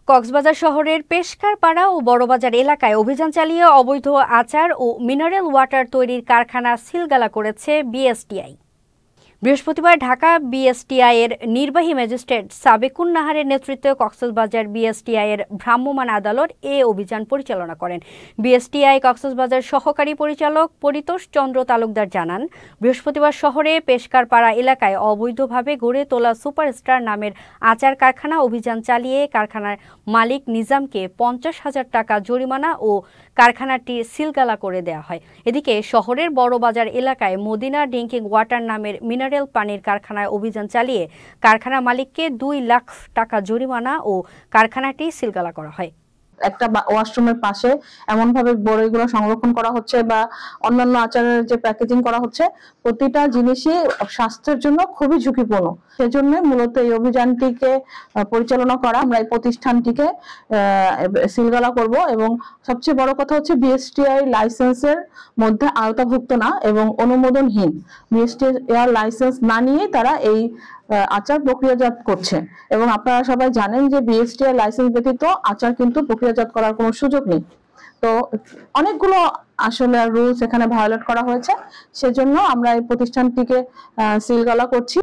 কক্সবাজার শহরের পেশকারপাড়া ও বড়বাজার এলাকায় অভিযান চালিয়ে অবৈধ আচার ও মিনারেল ওয়াটার তৈরির কারখানা সিলগালা করেছে বিএসটিআই। বৃহস্পতিবার ঢাকা বিএসটিআই এর নির্বাহী ম্যাজিস্ট্রেট সাবেকুন নাহারের নেতৃত্বে কক্সবাজার বিএসটিআই এর ভ্রাম্যমাণ আদালত এ অভিযান পরিচালনা করেন। বিএসটিআই কক্সবাজার সহকারী পরিচালক পরিতোষ চন্দ্র তালুকদার জানান, বৃহস্পতিবার শহরে পেশকারপাড়া এলাকায় অবৈধভাবে গড়ে তোলা সুপারস্টার নামের আচার কারখানা অভিযান চালিয়ে কারখানার মালিক নিজামকে 50,000 টাকা জরিমানা ও কারখানাটি সিলগালা করে দেওয়া হয়। এদিকে শহরের বড়বাজার এলাকায় মদিনা ড্রিঙ্কিং ওয়াটার নামের মিনারেল পানির কারখানায় অভিযান চালিয়ে কারখানা মালিককে 2 লাখ টাকা জরিমানা ও কারখানাটি সিলগালা করা হয়। একটা ওয়াশরুমের পাশে এমন ভাবে বড়ইগুলো সংরক্ষণ করা হচ্ছে বা অন্যান্য আচারের যে প্যাকেজিং করা হচ্ছে, প্রতিটা জিনিসই স্বাস্থ্যের জন্য খুবই ঝুঁকিপূর্ণ। সেজন্য মূলত এই অভিযানটিকে পরিচালনা করা, আমরা এই প্রতিষ্ঠানটিকে সিলগালা করব এবং সবচেয়ে বড় কথা হচ্ছে বিএসটিআই লাইসেন্সের মধ্যে আওতাভুক্ত না এবং অনুমোদনহীন। বিএসটিআই লাইসেন্স না নিয়ে তারা এই আচার প্রক্রিয়াজাত করছে এবং আপনারা সবাই জানেন যে বিএসটিআই লাইসেন্স ব্যতীত আচার কিন্তু প্রক্রিয়াজাত করার কোনো সুযোগ নেই। তো অনেকগুলো আসলে রুলস এখানে ভায়োলেট করা হয়েছে, সেজন্য আমরা এই প্রতিষ্ঠানটিকে সিলগালা করছি।